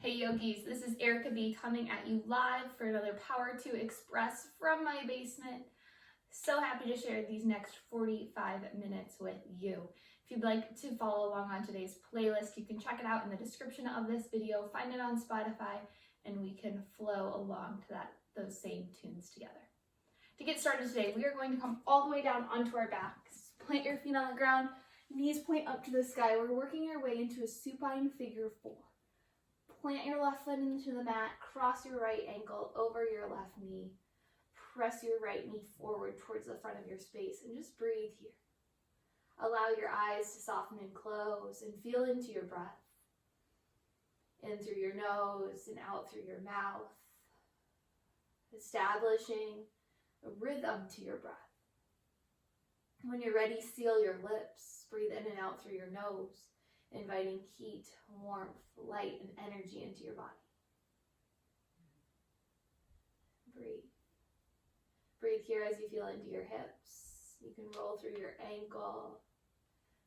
Hey yogis, this is Erica B coming at you live for another Power to Express from my basement. So happy to share these next 45 minutes with you. If you'd like to follow along on today's playlist, you can check it out in the description of this video, find it on Spotify, and we can flow along to those same tunes together. To get started today, we are going to come all the way down onto our backs. Plant your feet on the ground, knees point up to the sky. We're working our way into a supine figure four. Plant your left foot into the mat, cross your right ankle over your left knee. Press your right knee forward towards the front of your space and just breathe here. Allow your eyes to soften and close and feel into your breath. In through your nose and out through your mouth. Establishing a rhythm to your breath. When you're ready, seal your lips. Breathe in and out through your nose, inviting heat, warmth, light, and energy into your body. Breathe. Breathe here as you feel into your hips. You can roll through your ankle.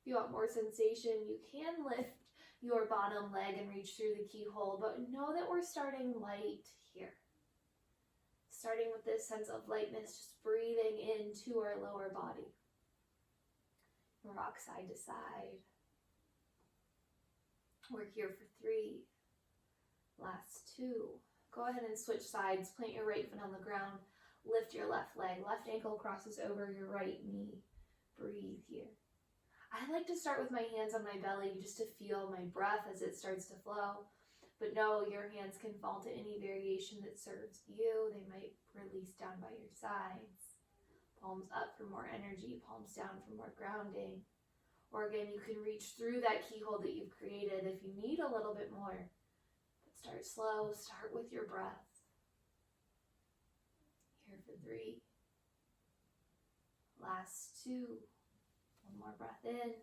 If you want more sensation, you can lift your bottom leg and reach through the keyhole, but know that we're starting light here. Starting with this sense of lightness, just breathing into our lower body. Rock side to side. We're here for 3. Last 2. Go ahead and switch sides. Plant your right foot on the ground. Lift your left leg. Left ankle crosses over your right knee. Breathe here. I like to start with my hands on my belly just to feel my breath as it starts to flow. But no, your hands can fall to any variation that serves you. They might release down by your sides. Palms up for more energy. Palms down for more grounding. Or again, you can reach through that keyhole that you've created if you need a little bit more. But start slow. Start with your breath. Here for 3. Last 2. One more breath in.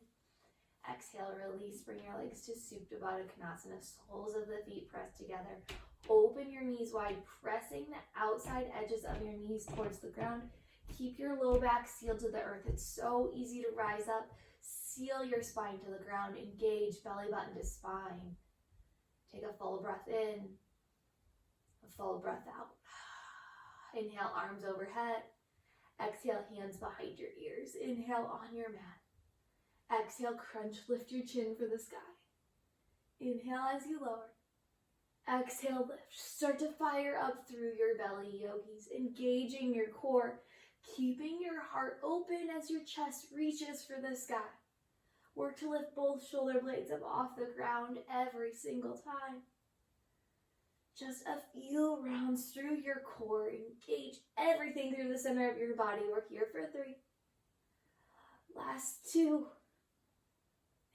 Exhale, release. Bring your legs to Supta Baddha Konasana. Soles of the feet pressed together. Open your knees wide, pressing the outside edges of your knees towards the ground. Keep your low back sealed to the earth. It's so easy to rise up. Seal your spine to the ground. Engage belly button to spine. Take a full breath in. A full breath out. Inhale, arms overhead. Exhale, hands behind your ears. Inhale on your mat. Exhale, crunch, lift your chin for the sky. Inhale as you lower. Exhale, lift. Start to fire up through your belly, yogis. Engaging your core. Keeping your heart open as your chest reaches for the sky. Work to lift both shoulder blades up off the ground every single time. Just a few rounds through your core. Engage everything through the center of your body. We're here for 3. Last 2.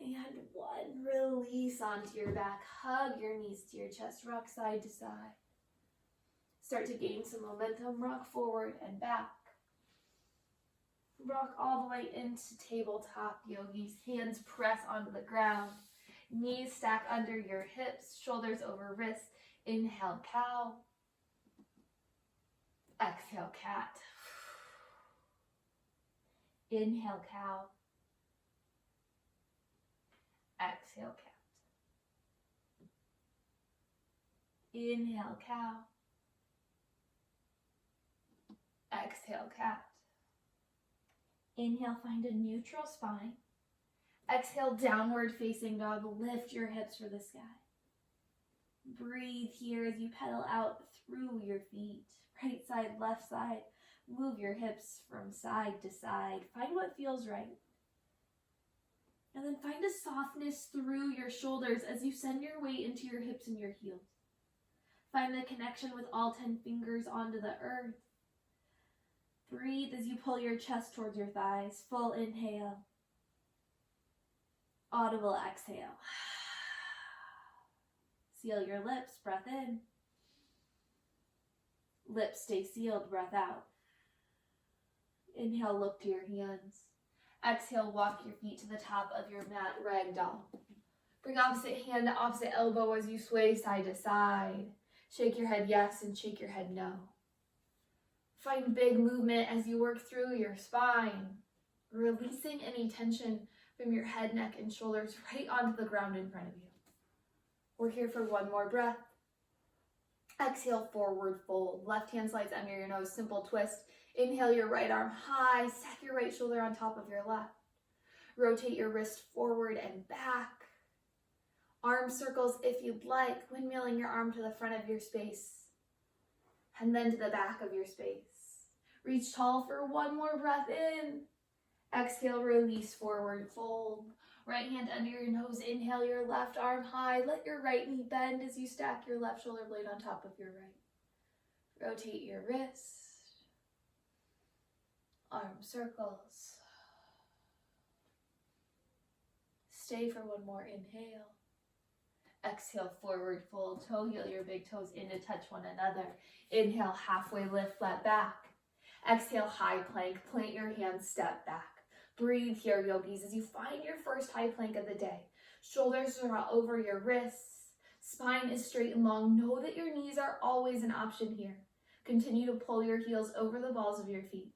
And 1. Release onto your back. Hug your knees to your chest. Rock side to side. Start to gain some momentum. Rock forward and back. Rock all the way into tabletop, yogis. Hands press onto the ground. Knees stack under your hips. Shoulders over wrists. Inhale, cow. Exhale, cat. Inhale, cow. Exhale, cat. Inhale, cow. Exhale, cat. Inhale, find a neutral spine. Exhale, downward facing dog. Lift your hips for the sky. Breathe here as you pedal out through your feet. Right side, left side. Move your hips from side to side. Find what feels right. And then find a softness through your shoulders as you send your weight into your hips and your heels. Find the connection with all 10 fingers onto the earth. Breathe as you pull your chest towards your thighs. Full inhale. Audible exhale. Seal your lips. Breath in. Lips stay sealed. Breath out. Inhale, look to your hands. Exhale, walk your feet to the top of your mat, ragdoll. Bring opposite hand to opposite elbow as you sway side to side. Shake your head yes and shake your head no. Find big movement as you work through your spine, releasing any tension from your head, neck, and shoulders right onto the ground in front of you. We're here for one more breath. Exhale, forward fold. Left hand slides under your nose, simple twist. Inhale your right arm high, stack your right shoulder on top of your left. Rotate your wrist forward and back. Arm circles if you'd like, windmilling your arm to the front of your space and then to the back of your space. Reach tall for one more breath in. Exhale, release, forward fold. Right hand under your nose, inhale your left arm high. Let your right knee bend as you stack your left shoulder blade on top of your right. Rotate your wrist. Arm circles. Stay for one more inhale. Exhale, forward fold. Toe heel your big toes in to touch one another. Inhale, halfway lift, flat back. Exhale, high plank. Plant your hands, step back. Breathe here, yogis, as you find your first high plank of the day. Shoulders are over your wrists. Spine is straight and long. Know that your knees are always an option here. Continue to pull your heels over the balls of your feet.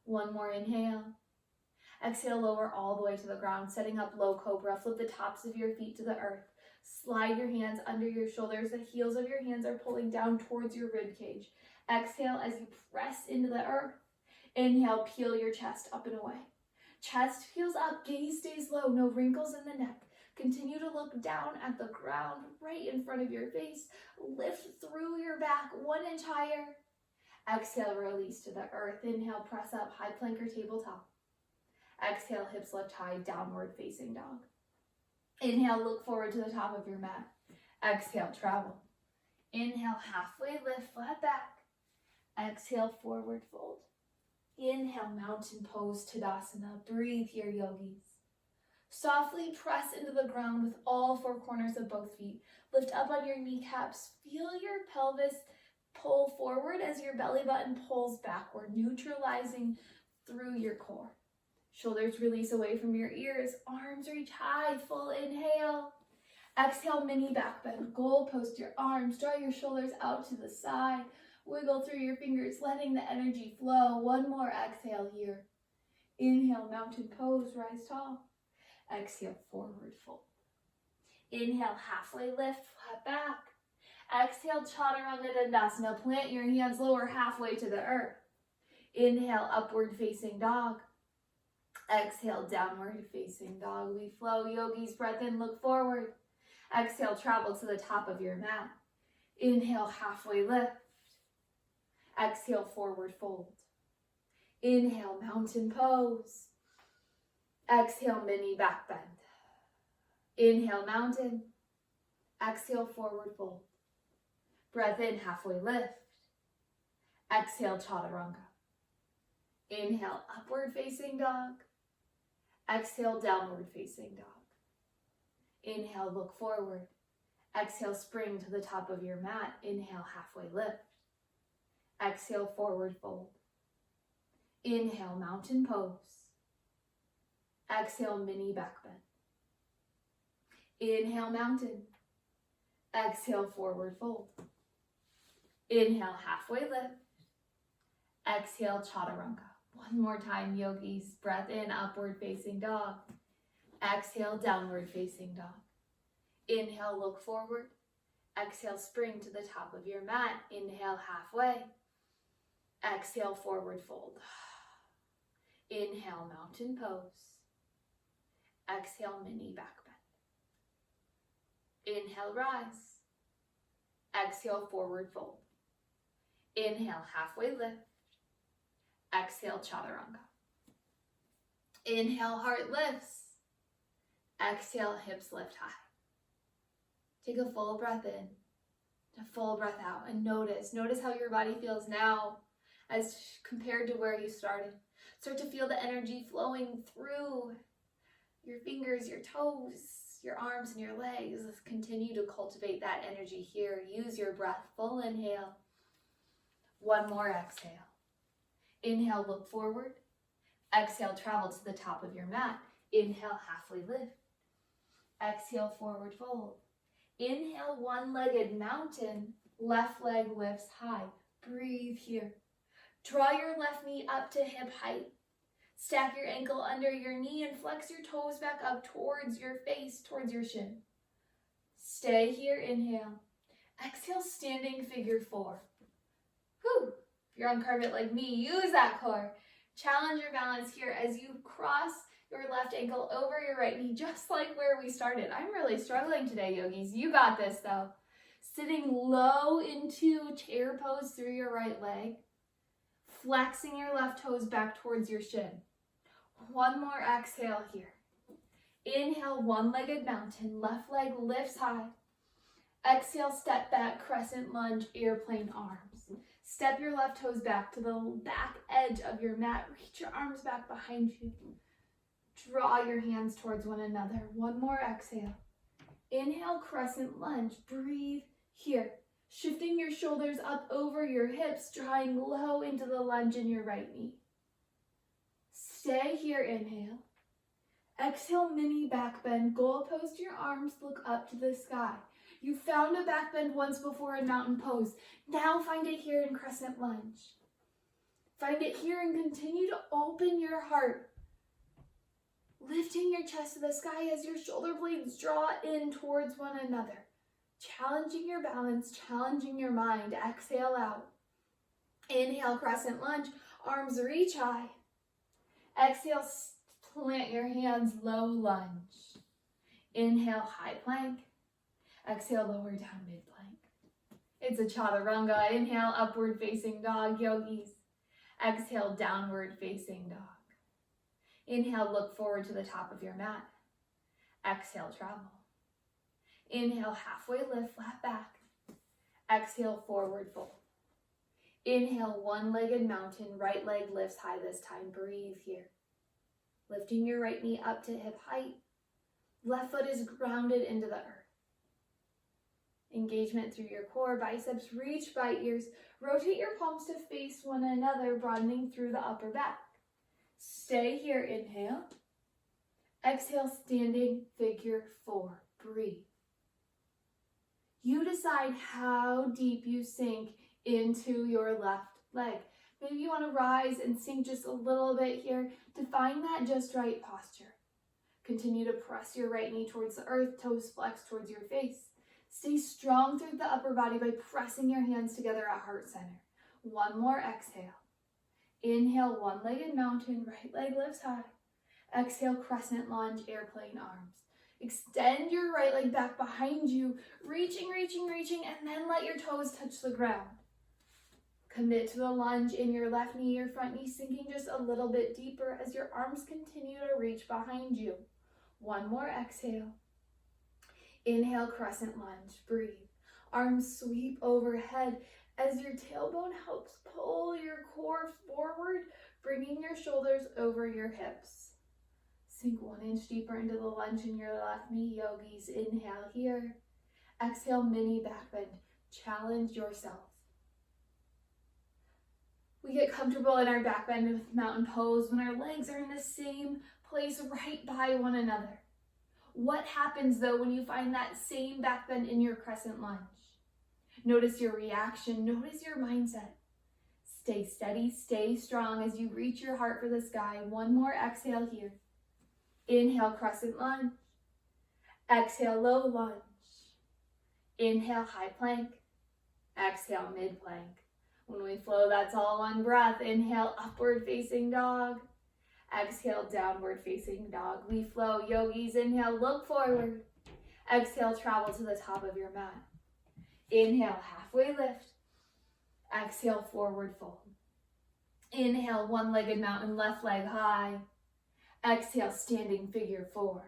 One more inhale. Exhale, lower all the way to the ground, setting up low cobra. Flip the tops of your feet to the earth. Slide your hands under your shoulders. The heels of your hands are pulling down towards your rib cage. Exhale as you press into the earth. Inhale, peel your chest up and away. Chest peels up, gaze stays low, no wrinkles in the neck. Continue to look down at the ground right in front of your face. Lift through your back 1 inch higher. Exhale, release to the earth. Inhale, press up, high plank or tabletop. Exhale, hips lift high, downward facing dog. Inhale, look forward to the top of your mat. Exhale, travel. Inhale, halfway lift, flat back. Exhale, forward fold. Inhale, mountain pose, Tadasana. Breathe here, yogis. Softly press into the ground with all 4 corners of both feet. Lift up on your kneecaps. Feel your pelvis pull forward as your belly button pulls backward, neutralizing through your core. Shoulders release away from your ears. Arms reach high, full inhale. Exhale, mini back bend. Goal post your arms. Draw your shoulders out to the side. Wiggle through your fingers, letting the energy flow. One more exhale here. Inhale, mountain pose, rise tall. Exhale, forward fold. Inhale, halfway lift, flat back. Exhale, Chaturanga Dandasana. Plant your hands lower halfway to the earth. Inhale, upward facing dog. Exhale, downward facing dog. We flow, yogis. Breath in, look forward. Exhale, travel to the top of your mat. Inhale, halfway lift. Exhale, forward fold. Inhale, mountain pose. Exhale, mini back bend. Inhale, mountain. Exhale, forward fold. Breath in, halfway lift. Exhale, Chaturanga. Inhale, upward facing dog. Exhale, downward facing dog. Inhale, look forward. Exhale, spring to the top of your mat. Inhale, halfway lift. Exhale, forward fold. Inhale, mountain pose. Exhale, mini back bend. Inhale, mountain. Exhale, forward fold. Inhale, halfway lift. Exhale, Chaturanga. One more time, yogis. Breath in, upward facing dog. Exhale, downward facing dog. Inhale, look forward. Exhale, spring to the top of your mat. Inhale, halfway. Exhale, forward fold. Inhale, mountain pose. Exhale, mini back bend. Inhale, rise. Exhale, forward fold. Inhale, halfway lift. Exhale, Chaturanga. Inhale, heart lifts. Exhale, hips lift high. Take a full breath in, a full breath out, and notice how your body feels now as compared to where you started. Start to feel the energy flowing through your fingers, your toes, your arms, and your legs. Let's continue to cultivate that energy here. Use your breath. Full inhale. One more exhale. Inhale, look forward. Exhale, travel to the top of your mat. Inhale, halfway lift. Exhale, forward fold. Inhale, one-legged mountain. Left leg lifts high. Breathe here. Draw your left knee up to hip height. Stack your ankle under your knee and flex your toes back up towards your face, towards your shin. Stay here, inhale. Exhale, standing figure 4. Whew. If you're on carpet like me, use that core. Challenge your balance here as you cross your left ankle over your right knee, just like where we started. I'm really struggling today, yogis. You got this, though. Sitting low into chair pose through your right leg. Flexing your left toes back towards your shin. One more exhale here. Inhale, one-legged mountain. Left leg lifts high. Exhale, step back, crescent lunge, airplane arms. Step your left toes back to the back edge of your mat. Reach your arms back behind you. Draw your hands towards one another. One more exhale. Inhale, crescent lunge. Breathe here. Shifting your shoulders up over your hips, drawing low into the lunge in your right knee. Stay here, inhale. Exhale, mini back bend. Goalpost your arms, look up to the sky. You found a back bend once before in mountain pose. Now find it here in crescent lunge. Find it here and continue to open your heart. Lifting your chest to the sky as your shoulder blades draw in towards one another. Challenging your balance, challenging your mind. Exhale out. Inhale, crescent lunge. Arms reach high. Exhale, plant your hands, low lunge. Inhale, high plank. Exhale, lower down, mid plank. It's a chaturanga. Inhale, upward facing dog, yogis. Exhale, downward facing dog. Inhale, look forward to the top of your mat. Exhale, travel. Inhale, halfway lift, flat back. Exhale, forward fold. Inhale, one-legged mountain, right leg lifts high this time. Breathe here. Lifting your right knee up to hip height. Left foot is grounded into the earth. Engagement through your core, biceps reach by ears. Rotate your palms to face one another, broadening through the upper back. Stay here, inhale. Exhale, standing figure 4. Breathe. You decide how deep you sink into your left leg. Maybe you want to rise and sink just a little bit here to find that just right posture. Continue to press your right knee towards the earth, toes flex towards your face. Stay strong through the upper body by pressing your hands together at heart center. One more exhale. Inhale, one-legged mountain, right leg lifts high. Exhale, crescent lunge, airplane arms. Extend your right leg back behind you, reaching, and then let your toes touch the ground. Commit to the lunge in your left knee, your front knee sinking just a little bit deeper as your arms continue to reach behind you. One more exhale. Inhale, crescent lunge, breathe. Arms sweep overhead as your tailbone helps pull your core forward, bringing your shoulders over your hips. Sink 1 inch deeper into the lunge in your left knee, yogis. Inhale here. Exhale, mini back bend. Challenge yourself. We get comfortable in our back bend with mountain pose when our legs are in the same place right by one another. What happens though when you find that same back bend in your crescent lunge? Notice your reaction, notice your mindset. Stay steady, stay strong as you reach your heart for the sky. One more exhale here. Inhale, crescent lunge. Exhale, low lunge. Inhale, high plank. Exhale, mid plank. When we flow, that's all one breath. Inhale, upward facing dog. Exhale, downward facing dog. We flow, yogis. Inhale, look forward. Exhale, travel to the top of your mat. Inhale, halfway lift. Exhale, forward fold. Inhale, one-legged mountain, left leg high. Exhale, standing figure 4.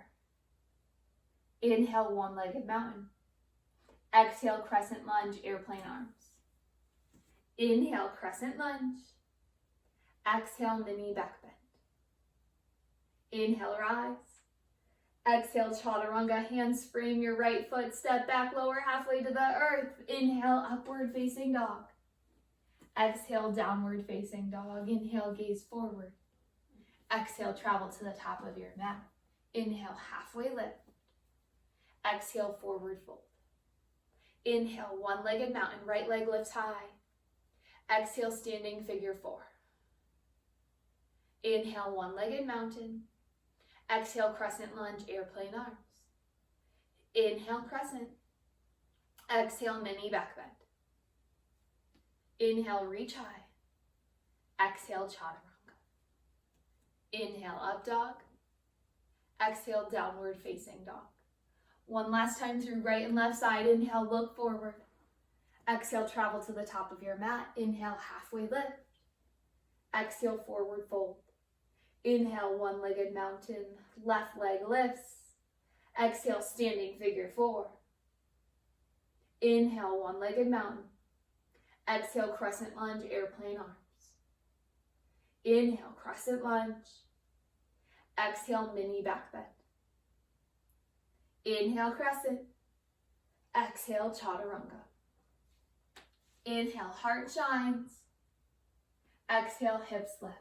Inhale, one-legged mountain. Exhale, crescent lunge, airplane arms. Inhale, crescent lunge. Exhale, mini back bend. Inhale, rise. Exhale, chaturanga, hands frame your right foot, step back, lower halfway to the earth. Inhale, upward facing dog. Exhale, downward facing dog. Inhale, gaze forward. Exhale, travel to the top of your mat. Inhale, halfway lift. Exhale, forward fold. Inhale, one-legged mountain, right leg lifts high. Exhale, standing figure 4. Inhale, one-legged mountain. Exhale, crescent lunge, airplane arms. Inhale, crescent. Exhale, mini back bend. Inhale, reach high. Exhale, chaturanga. Inhale, up dog. Exhale, downward facing dog. One last time through right and left side. Inhale, look forward. Exhale, travel to the top of your mat. Inhale, halfway lift. Exhale, forward fold. Inhale, one-legged mountain. Left leg lifts. Exhale, standing figure four. Inhale, one-legged mountain. Exhale, crescent lunge, airplane arms. Inhale, crescent lunge. Exhale, mini back bend. Inhale, crescent. Exhale, chaturanga. Inhale, heart shines. Exhale, hips lift.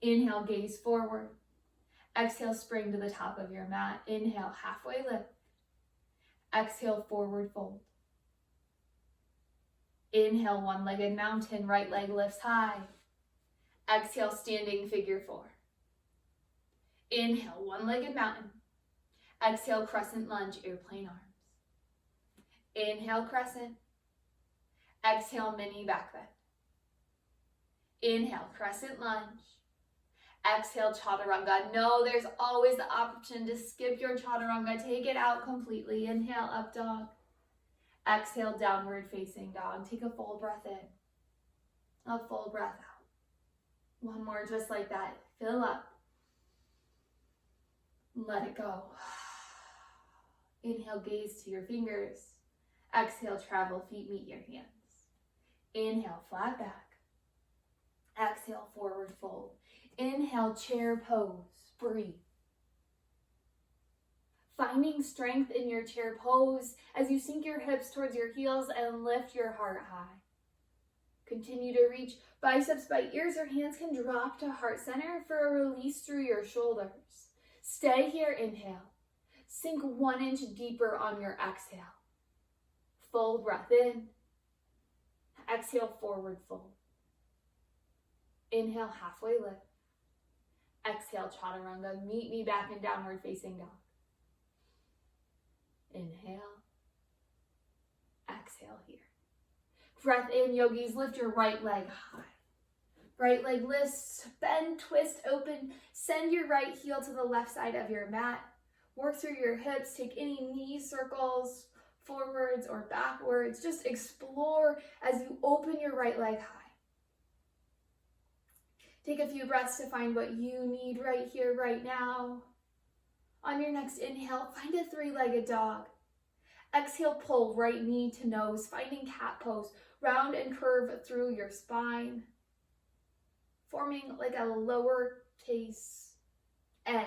Inhale, gaze forward. Exhale, spring to the top of your mat. Inhale, halfway lift. Exhale, forward fold. Inhale, one-legged mountain, right leg lifts high. Exhale, standing figure four. Inhale, one-legged mountain. Exhale, crescent lunge, airplane arms. Inhale, crescent. Exhale, mini back bend. Inhale, crescent lunge. Exhale, chaturanga. No, there's always the option to skip your chaturanga. Take it out completely. Inhale, up dog. Exhale, downward facing dog. Take a full breath in. A full breath out. One more just like that. Fill up. Let it go. Inhale, gaze to your fingers. Exhale, travel, feet meet your hands. Inhale, flat back. Exhale, forward fold. Inhale, chair pose. Breathe. Finding strength in your chair pose as you sink your hips towards your heels and lift your heart high. Continue to reach biceps by ears or hands can drop to heart center for a release through your shoulders. Stay here, inhale. Sink 1 inch deeper on your exhale. Full breath in. Exhale, forward fold. Inhale, halfway lift. Exhale, chaturanga. Meet me back in downward facing dog. Inhale. Exhale here. Breath in, yogis. Lift your right leg high. Right leg lifts, bend, twist, open. Send your right heel to the left side of your mat. Work through your hips. Take any knee circles, forwards or backwards. Just explore as you open your right leg high. Take a few breaths to find what you need right here, right now. On your next inhale, find a three-legged dog. Exhale, pull right knee to nose, finding cat pose. Round and curve through your spine, forming like a lowercase N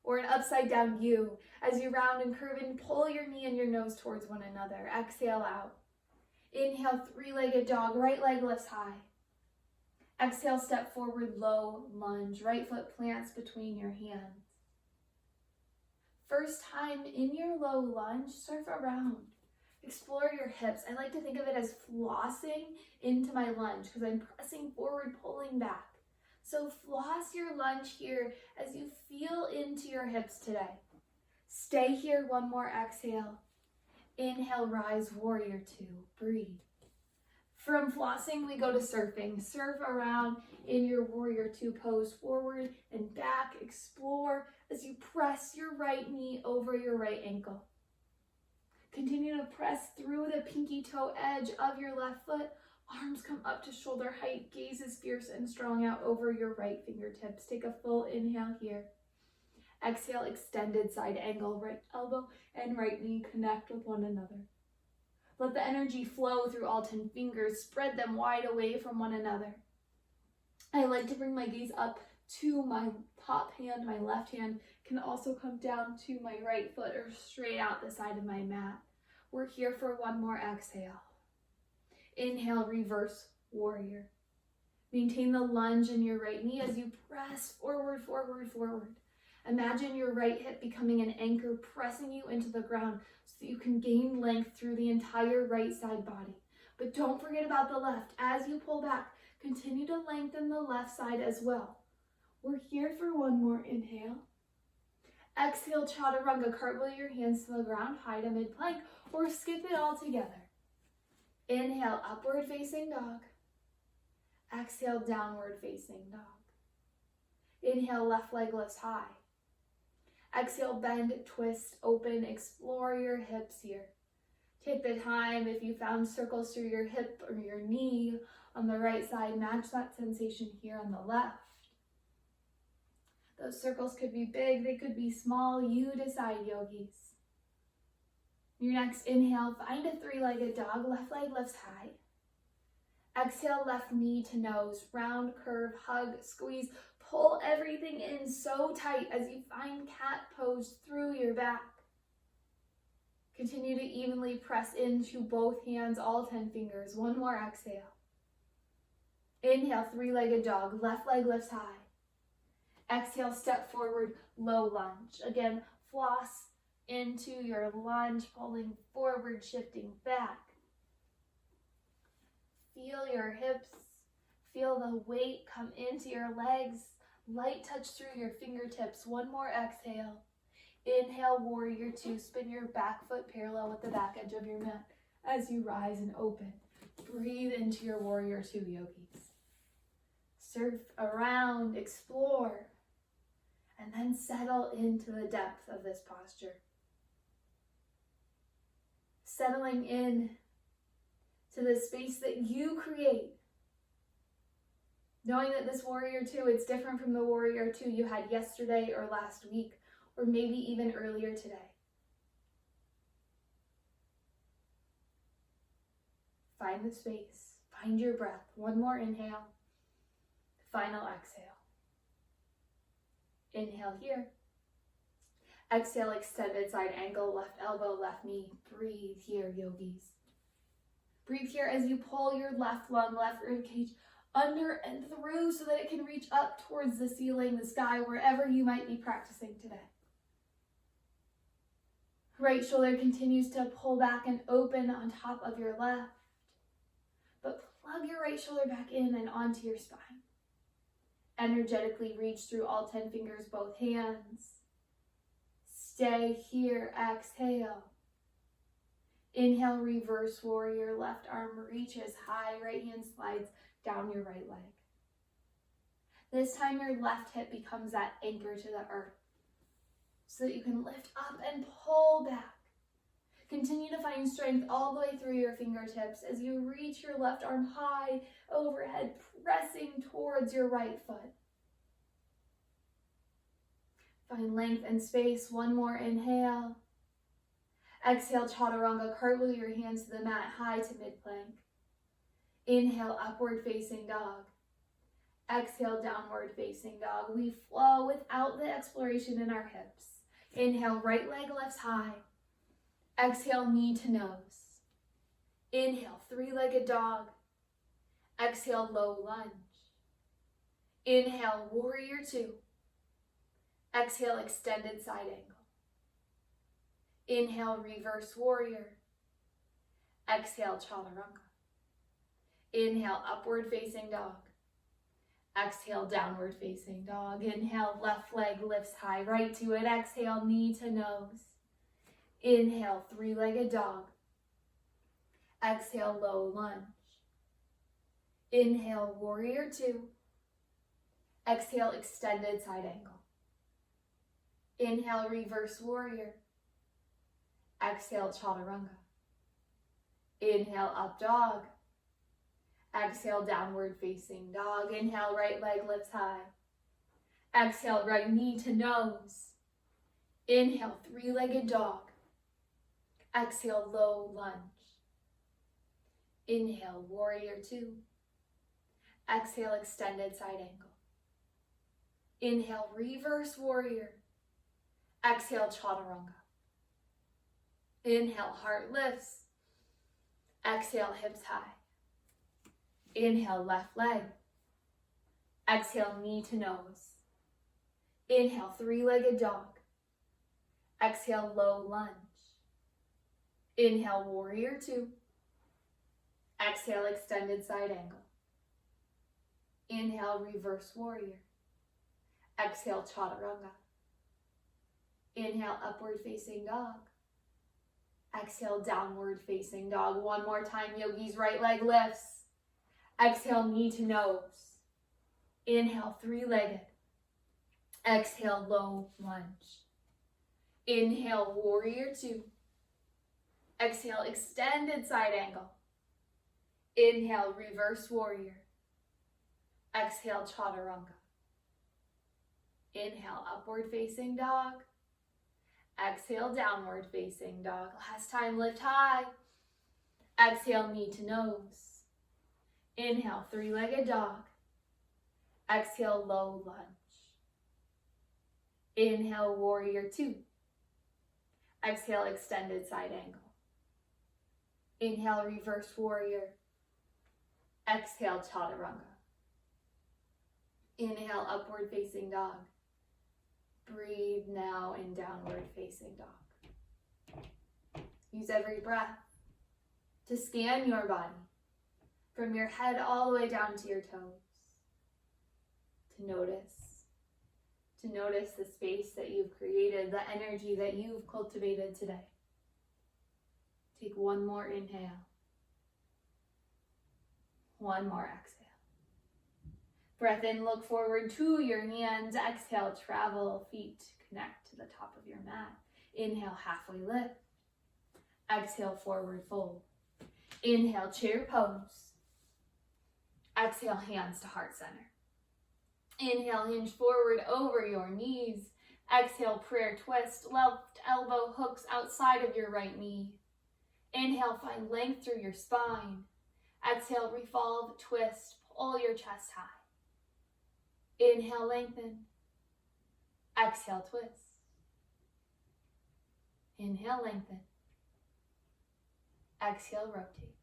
or an upside down U as you round and curve and pull your knee and your nose towards one another. Exhale out. Inhale, three-legged dog, right leg lifts high. Exhale, step forward, low lunge. Right foot plants between your hands. First time in your low lunge, surf around. Explore your hips. I like to think of it as flossing into my lunge because I'm pressing forward, pulling back. So floss your lunge here as you feel into your hips today. Stay here, one more exhale. Inhale, rise, warrior two. Breathe. From flossing, we go to surfing. Surf around in your warrior two pose, forward and back. Explore as you press your right knee over your right ankle. Continue to press through the pinky toe edge of your left foot. Arms come up to shoulder height. Gaze is fierce and strong out over your right fingertips. Take a full inhale here. Exhale, extended side angle. Right elbow and right knee connect with one another. Let the energy flow through all 10 fingers. Spread them wide away from one another. I like to bring my gaze up to my top hand. My left hand can also come down to my right foot or straight out the side of my mat. We're here for one more exhale. Inhale, reverse warrior. Maintain the lunge in your right knee as you press forward, forward, forward. Imagine your right hip becoming an anchor, pressing you into the ground so that you can gain length through the entire right side body. But don't forget about the left. As you pull back, continue to lengthen the left side as well. We're here for one more inhale. Exhale, chaturanga. Cartwheel your hands to the ground, high to mid-plank, or skip it all together. Inhale, upward facing dog. Exhale, downward facing dog. Inhale, left leg lifts high. Exhale, bend, twist, open, explore your hips here. Take the time, if you found circles through your hip or your knee on the right side, match that sensation here on the left. Those circles could be big, they could be small, you decide, yogis. Your next inhale, find a three-legged dog, left leg lifts high. Exhale, left knee to nose, round, curve, hug, squeeze, pull everything in so tight as you find cat pose through your back. Continue to evenly press into both hands, all 10 fingers. One more exhale. Inhale, three-legged dog, left leg lifts high. Exhale, step forward, low lunge. Again, floss into your lunge, pulling forward, shifting back. Feel your hips, feel the weight come into your legs. Light touch through your fingertips. One more exhale. Inhale, warrior two. Spin your back foot parallel with the back edge of your mat as you rise and open. Breathe into your warrior two, yogis. Surf around, explore, and then settle into the depth of this posture. Settling in to the space that you create. Knowing that this warrior two, it's different from the warrior two you had yesterday or last week, or maybe even earlier today. Find the space, find your breath. One more inhale, final exhale. Inhale here. Exhale, extended side angle, left elbow, left knee. Breathe here, yogis. Breathe here as you pull your left lung, left rib cage under and through so that it can reach up towards the ceiling, the sky, wherever you might be practicing today. Right shoulder continues to pull back and open on top of your left, but plug your right shoulder back in and onto your spine. Energetically reach through all 10 fingers, both hands. Stay here, exhale. Inhale, reverse warrior, left arm reaches high, right hand slides down your right leg. This time your left hip becomes that anchor to the earth so that you can lift up and pull back. Continue to find strength all the way through your fingertips as you reach your left arm high overhead, pressing towards your right foot. Find length and space. One more inhale. Exhale, chaturanga, cartwheel your hands to the mat, high to mid-plank. Inhale, upward facing dog. Exhale, downward facing dog. We flow without the exploration in our hips. Inhale, right leg lifts high. Exhale, knee to nose. Inhale, three-legged dog. Exhale, low lunge. Inhale, warrior two. Exhale, extended side angle. Inhale, reverse warrior. Exhale, chaturanga. Inhale, upward facing dog. Exhale, downward facing dog. Inhale, left leg lifts high, right to it. Exhale, knee to nose. Inhale, three-legged dog. Exhale, low lunge. Inhale, warrior two. Exhale, extended side angle. Inhale, reverse warrior. Exhale, chaturanga. Inhale, up dog. Exhale, downward facing dog. Inhale, right leg lifts high. Exhale, right knee to nose. Inhale, three-legged dog. Exhale, low lunge. Inhale, warrior two. Exhale, extended side angle. Inhale, reverse warrior. Exhale, chaturanga. Inhale, heart lifts. Exhale, hips high. Inhale, left leg. Exhale, knee to nose. Inhale, three-legged dog. Exhale, low lunge. Inhale, warrior two. Exhale, extended side angle. Inhale, reverse warrior. Exhale, chaturanga. Inhale, upward facing dog. Exhale, downward facing dog. One more time, yogis. Right leg lifts. Exhale, knee to nose. Inhale, three-legged. Exhale, low lunge. Inhale, warrior two. Exhale, extended side angle. Inhale, reverse warrior. Exhale, chaturanga. Inhale, upward facing dog. Exhale, downward facing dog. Last time, lift high. Exhale, knee to nose. Inhale, three-legged dog. Exhale, low lunge. Inhale, warrior two. Exhale, extended side angle. Inhale, reverse warrior. Exhale, chaturanga. Inhale, upward facing dog. Breathe now in downward facing dog. Use every breath to scan your body from your head all the way down to your toes. To notice the space that you've created, the energy that you've cultivated today. Take one more inhale. One more exhale. Breath in, look forward to your hands. Exhale, travel, feet connect to the top of your mat. Inhale, halfway lift. Exhale, forward fold. Inhale, chair pose. Exhale, hands to heart center. Inhale, hinge forward over your knees. Exhale, prayer twist. Left elbow hooks outside of your right knee. Inhale, find length through your spine. Exhale, revolve, twist, pull your chest high. Inhale, lengthen. Exhale, twist. Inhale, lengthen. Exhale, rotate.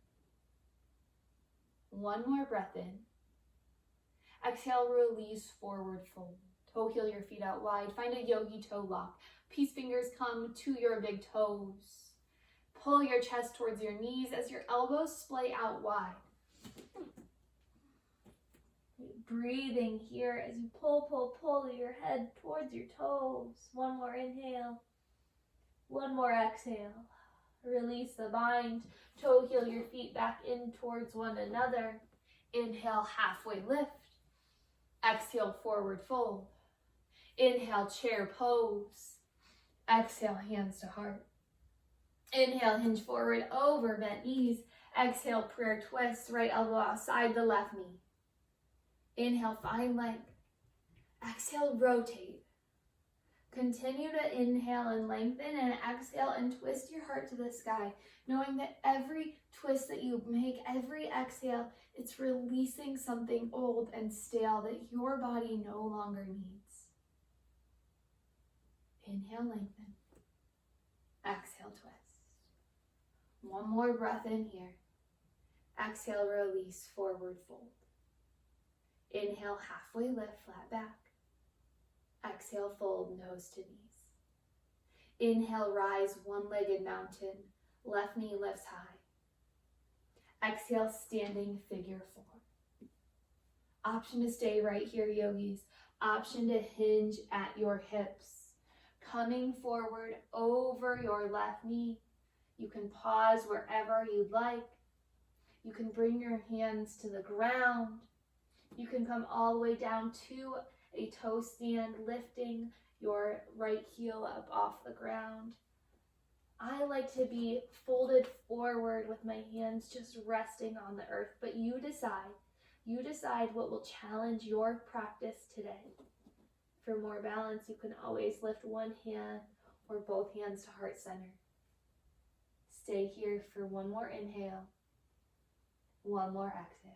One more breath in. Exhale, release, forward fold. Toe heel your feet out wide. Find a yogi toe lock. Peace fingers come to your big toes. Pull your chest towards your knees as your elbows splay out wide. Breathing here as you pull your head towards your toes. One more inhale. One more exhale. Release the bind. Toe heel your feet back in towards one another. Inhale, halfway lift. Exhale, forward fold. Inhale, chair pose. Exhale, hands to heart. Inhale, hinge forward over bent knees. Exhale, prayer twist. Right elbow outside the left knee. Inhale, find length. Exhale, rotate. Continue to inhale and lengthen, and exhale and twist your heart to the sky, knowing that every twist that you make, every exhale, it's releasing something old and stale that your body no longer needs. Inhale, lengthen. Exhale, twist. One more breath in here. Exhale, release, forward fold. Inhale, halfway lift, flat back. Exhale, fold, nose to knees. Inhale, rise, one-legged mountain. Left knee lifts high. Exhale, standing figure four. Option to stay right here, yogis. Option to hinge at your hips. Coming forward over your left knee. You can pause wherever you'd like. You can bring your hands to the ground. You can come all the way down to a toe stand, lifting your right heel up off the ground. I like to be folded forward with my hands just resting on the earth, but you decide. You decide what will challenge your practice today. For more balance, you can always lift one hand or both hands to heart center. Stay here for one more inhale, one more exhale.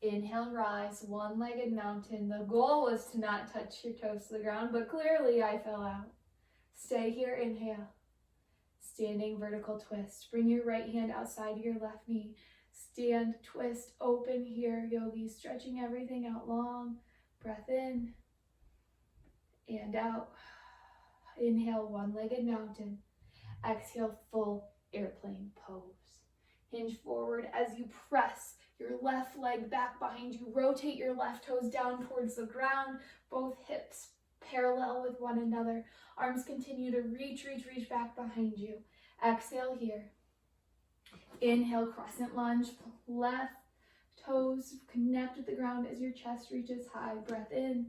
Inhale, rise, one-legged mountain. The goal was to not touch your toes to the ground, but clearly I fell out. Stay here, inhale. Standing vertical twist. Bring your right hand outside your left knee. Stand, twist, open here, yogis. Stretching everything out long. Breath in and out. Inhale, one-legged mountain. Exhale, full airplane pose. Hinge forward as you press your left leg back behind you. Rotate your left toes down towards the ground. Both hips parallel with one another. Arms continue to reach back behind you. Exhale here. Inhale, crescent lunge. Left toes connect with the ground as your chest reaches high. Breath in.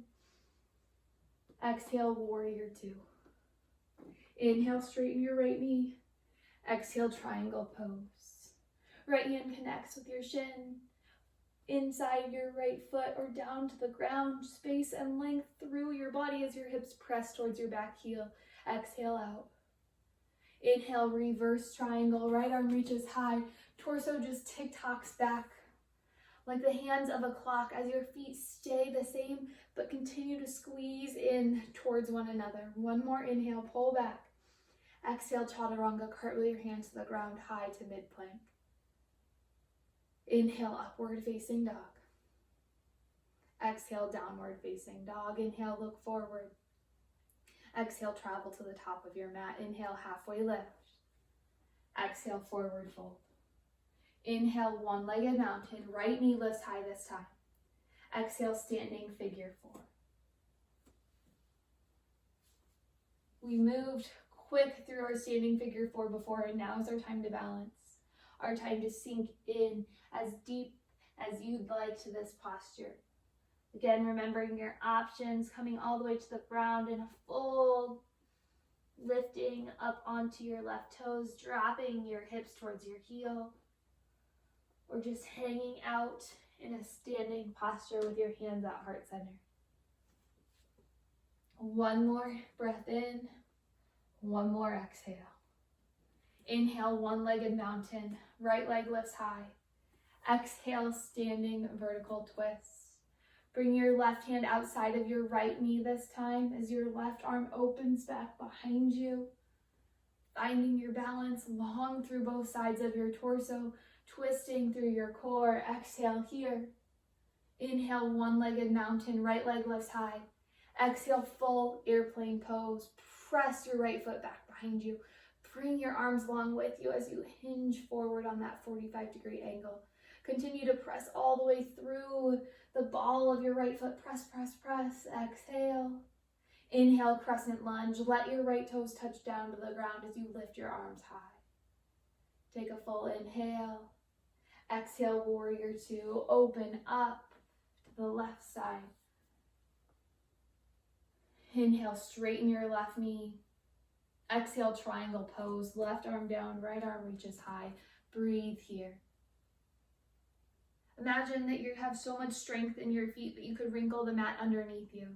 Exhale, warrior two. Inhale, straighten your right knee. Exhale, triangle pose. Right hand connects with your shin. Inside your right foot or down to the ground. Space and length through your body as your hips press towards your back heel. Exhale out. Inhale, reverse triangle. Right arm reaches high. Torso just tick-tocks back like the hands of a clock as your feet stay the same but continue to squeeze in towards one another. One more inhale, pull back. Exhale, chaturanga, cartwheel your hands to the ground, high to mid-plank. Inhale, upward facing dog. Exhale, downward facing dog. Inhale, look forward. Exhale, travel to the top of your mat. Inhale, halfway lift. Exhale, forward fold. Inhale, one-legged mountain. Right knee lifts high this time. Exhale, standing figure four. We moved quick through our standing figure four before, and now is our time to balance. Our time to sink in as deep as you'd like to this posture. Again, remembering your options, coming all the way to the ground in a fold, lifting up onto your left toes, dropping your hips towards your heel, or just hanging out in a standing posture with your hands at heart center. One more breath in, one more exhale. Inhale, one-legged mountain, right leg lifts high. Exhale, standing vertical twist. Bring your left hand outside of your right knee this time as your left arm opens back behind you. Finding your balance long through both sides of your torso, twisting through your core. Exhale here. Inhale, one-legged mountain, right leg lifts high. Exhale, full airplane pose. Press your right foot back behind you. Bring your arms long with you as you hinge forward on that 45-degree angle. Continue to press all the way through the ball of your right foot. Press, press, press. Exhale. Inhale, crescent lunge. Let your right toes touch down to the ground as you lift your arms high. Take a full inhale. Exhale, warrior two. Open up to the left side. Inhale, straighten your left knee. Exhale, triangle pose. Left arm down, right arm reaches high. Breathe here. Imagine that you have so much strength in your feet that you could wrinkle the mat underneath you.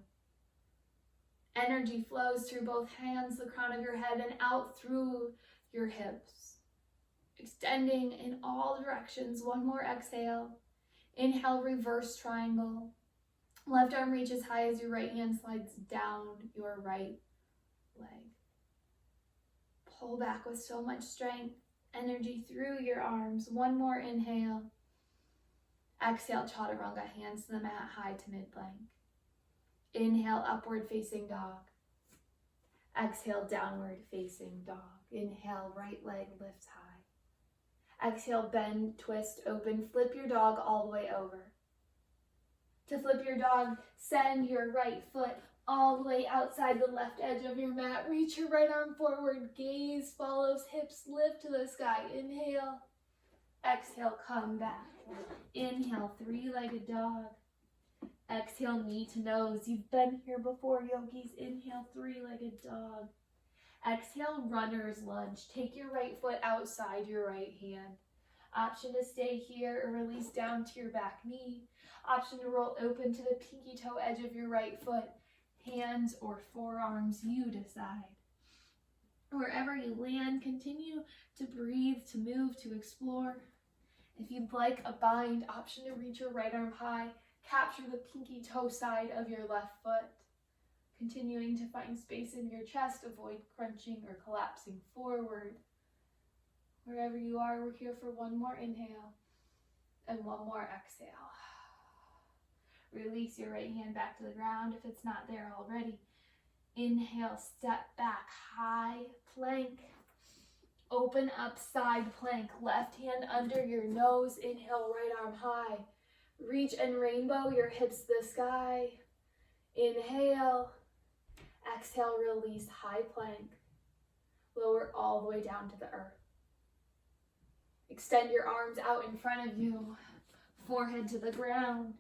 Energy flows through both hands, the crown of your head, and out through your hips. Extending in all directions. One more exhale. Inhale, reverse triangle. Left arm reaches high as your right hand slides down your right leg. Pull back with so much strength, energy through your arms. One more inhale. Exhale, chaturanga, hands to the mat, high to mid-plank. Inhale, upward facing dog. Exhale, downward facing dog. Inhale, right leg lifts high. Exhale, bend, twist, open, flip your dog all the way over. To flip your dog, send your right foot all the way outside the left edge of your mat. Reach your right arm forward. Gaze follows hips. Lift to the sky. Inhale. Exhale, come back. Inhale, three-legged dog. Exhale, knee to nose. You've been here before, yogis. Inhale, three-legged dog. Exhale, runner's lunge. Take your right foot outside your right hand. Option to stay here or release down to your back knee. Option to roll open to the pinky toe edge of your right foot. Hands or forearms, you decide. Wherever you land, continue to breathe, to move, to explore. If you'd like a bind, option to reach your right arm high. Capture the pinky toe side of your left foot. Continuing to find space in your chest, avoid crunching or collapsing forward. Wherever you are, we're here for one more inhale and one more exhale. Release your right hand back to the ground if it's not there already. Inhale, step back, high plank. Open up, side plank. Left hand under your nose. Inhale, right arm high. Reach and rainbow your hips to the sky. Inhale. Exhale, release, high plank. Lower all the way down to the earth. Extend your arms out in front of you, forehead to the ground.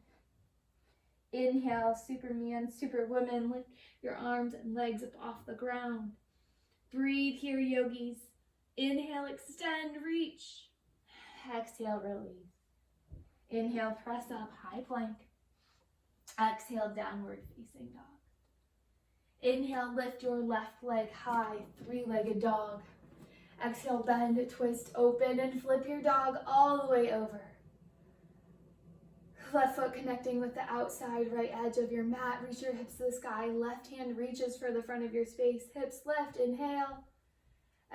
Inhale, Superman, Superwoman, lift your arms and legs up off the ground. Breathe here, yogis. Inhale, extend, reach. Exhale, release. Inhale, press up, high plank. Exhale, downward facing dog. Inhale, lift your left leg high, three-legged dog. Exhale, bend, twist, open, and flip your dog all the way over. Left foot connecting with the outside right edge of your mat. Reach your hips to the sky. Left hand reaches for the front of your space. Hips lift, inhale.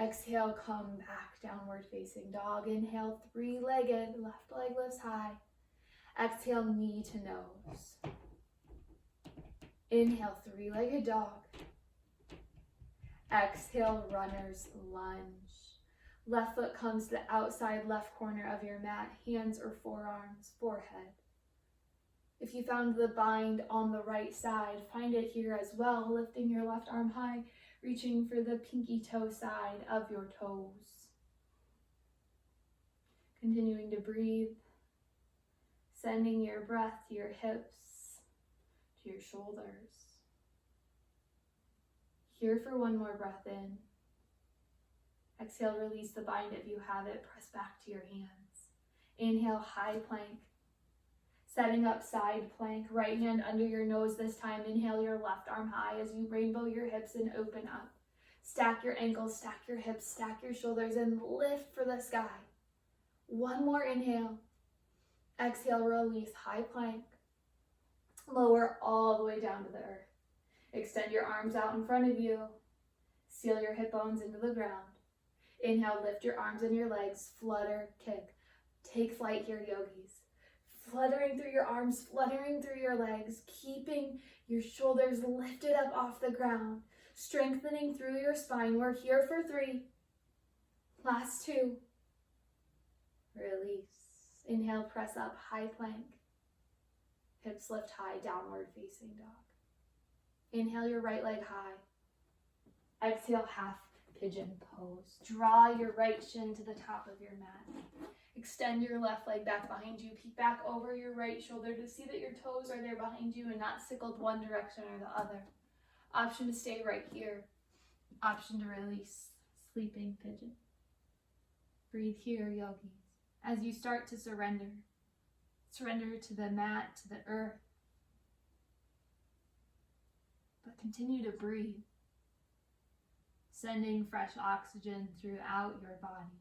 Exhale, come back, downward facing dog. Inhale, three-legged, left leg lifts high. Exhale, knee to nose. Inhale, three-legged dog. Exhale, runner's lunge. Left foot comes to the outside left corner of your mat, hands or forearms, forehead. If you found the bind on the right side, find it here as well, lifting your left arm high, reaching for the pinky toe side of your toes. Continuing to breathe, sending your breath to your hips, to your shoulders. Here for one more breath in. Exhale, release the bind if you have it. Press back to your hands. Inhale, high plank. Setting up side plank, right hand under your nose this time. Inhale your left arm high as you rainbow your hips and open up. Stack your ankles, stack your hips, stack your shoulders, and lift for the sky. One more inhale. Exhale, release, high plank. Lower all the way down to the earth. Extend your arms out in front of you. Seal your hip bones into the ground. Inhale, lift your arms and your legs, flutter, kick. Take flight here, yogis. Fluttering through your arms, fluttering through your legs, keeping your shoulders lifted up off the ground, strengthening through your spine. We're here for 3. Last 2. Release. Inhale, press up, high plank. Hips lift high, downward facing dog. Inhale your right leg high. Exhale, half pigeon pose. Draw your right shin to the top of your mat. Extend your left leg back behind you. Peek back over your right shoulder to see that your toes are there behind you and not sickled one direction or the other. Option to stay right here. Option to release. Sleeping pigeon. Breathe here, yogis. As you start to surrender. Surrender to the mat, to the earth. But continue to breathe. Sending fresh oxygen throughout your body.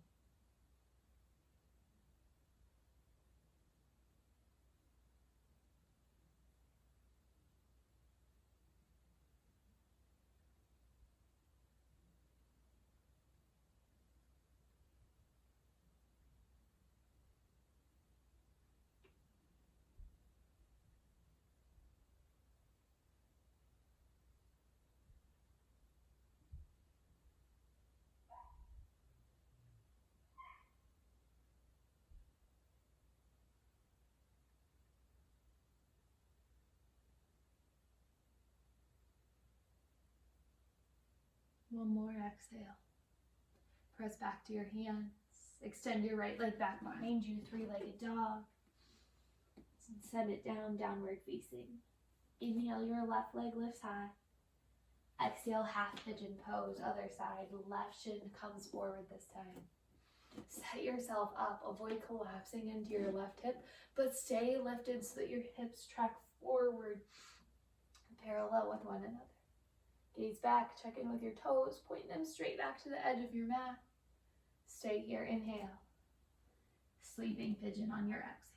One more exhale. Press back to your hands. Extend your right leg back behind you, three-legged dog. And send it down, downward facing. Inhale, your left leg lifts high. Exhale, half pigeon pose, other side. Left shin comes forward this time. Set yourself up. Avoid collapsing into your left hip, but stay lifted so that your hips track forward, parallel with one another. Gaze back, check in with your toes, point them straight back to the edge of your mat. Stay here, inhale. Sleeping pigeon on your exhale.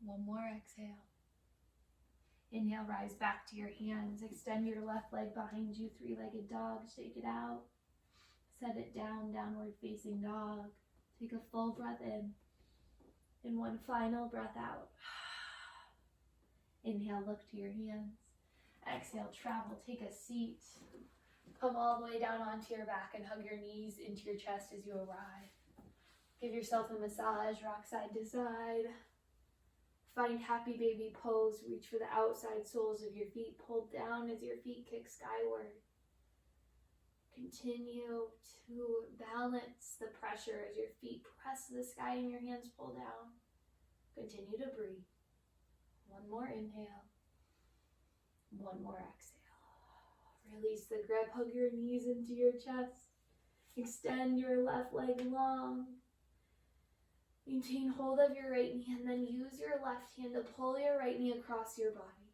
One more exhale. Inhale, rise back to your hands. Extend your left leg behind you, three-legged dog. Shake it out. Set it down, downward facing dog. Take a full breath in. And one final breath out. Inhale, look to your hands. Exhale, travel, take a seat. Come all the way down onto your back and hug your knees into your chest as you arrive. Give yourself a massage, rock side to side. Find happy baby pose. Reach for the outside soles of your feet. Pull down as your feet kick skyward. Continue to balance the pressure as your feet press to the sky and your hands pull down. Continue to breathe. One more inhale. One more exhale. Release the grip. Hug your knees into your chest. Extend your left leg long. Maintain hold of your right knee and then use your left hand to pull your right knee across your body.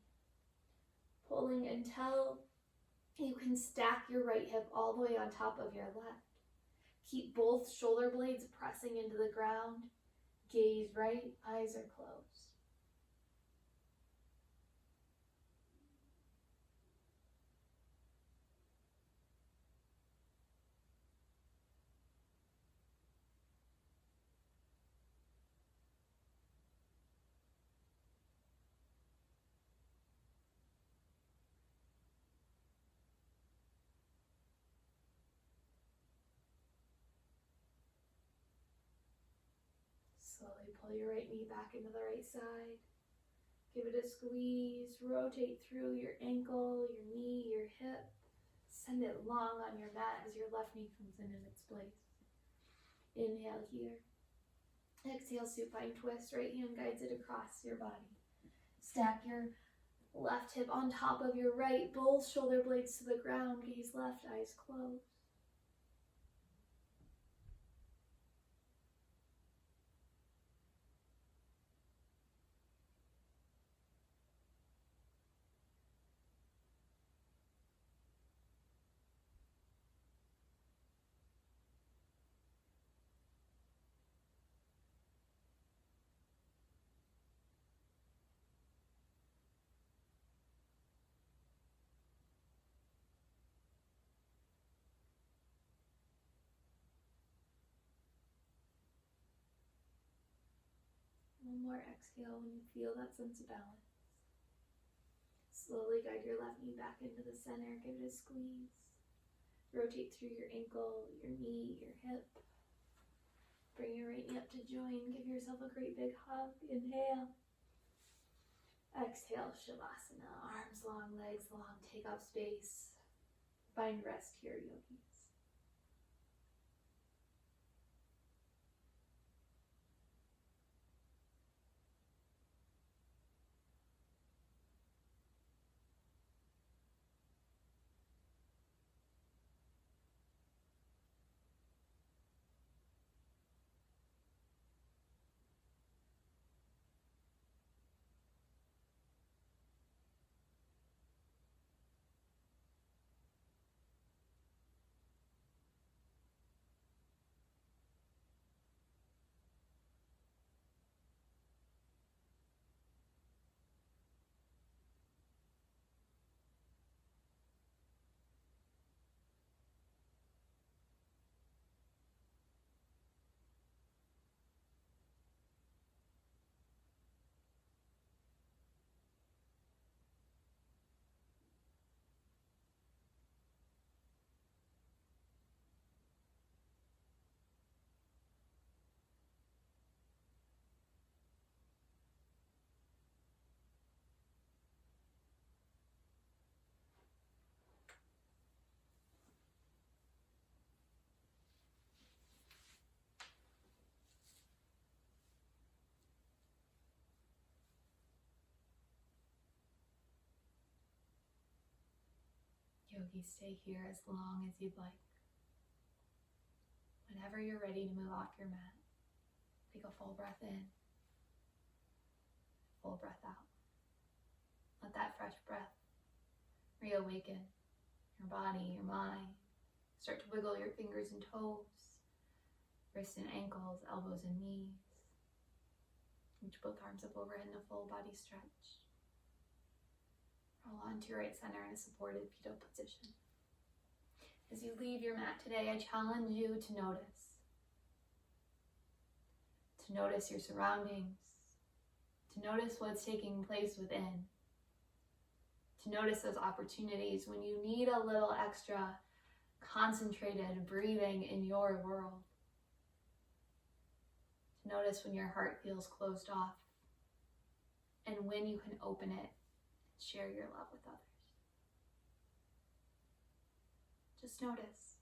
Pulling until you can stack your right hip all the way on top of your left. Keep both shoulder blades pressing into the ground. Gaze right, eyes are closed. Slowly pull your right knee back into the right side. Give it a squeeze. Rotate through your ankle, your knee, your hip. Send it long on your mat as your left knee comes in its place. Inhale here. Exhale, supine twist. Right hand guides it across your body. Stack your left hip on top of your right. Both shoulder blades to the ground. Gaze left, eyes closed. One more exhale when you feel that sense of balance. Slowly guide your left knee back into the center. Give it a squeeze. Rotate through your ankle, your knee, your hip. Bring your right knee up to join. Give yourself a great big hug. Inhale. Exhale, Shavasana. Arms long, legs long. Take up space. Find rest here, yogis. Yogi, stay here as long as you'd like. Whenever you're ready to move off your mat, take a full breath in, full breath out. Let that fresh breath reawaken your body, your mind. Start to wiggle your fingers and toes, wrists and ankles, elbows and knees. Reach both arms up overhead in a full body stretch. Roll onto your right center in a supported fetal position. As you leave your mat today, I challenge you to notice. To notice your surroundings. To notice what's taking place within. To notice those opportunities when you need a little extra concentrated breathing in your world. To notice when your heart feels closed off and when you can open it and share your love with others. Just notice.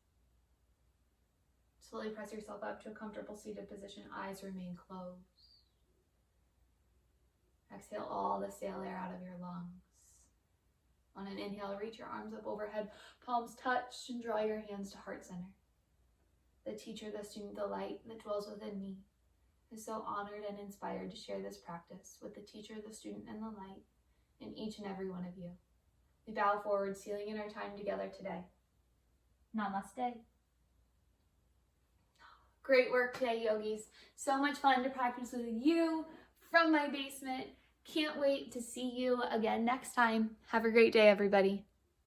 Slowly press yourself up to a comfortable seated position. Eyes remain closed. Exhale all the stale air out of your lungs. On an inhale, reach your arms up overhead, palms touch, and draw your hands to heart center. The teacher, the student, the light that dwells within me is so honored and inspired to share this practice with the teacher, the student, and the light in each and every one of you. We bow forward, sealing in our time together today. Namaste. Great work today, yogis. So much fun to practice with you from my basement. Can't wait to see you again next time. Have a great day, everybody.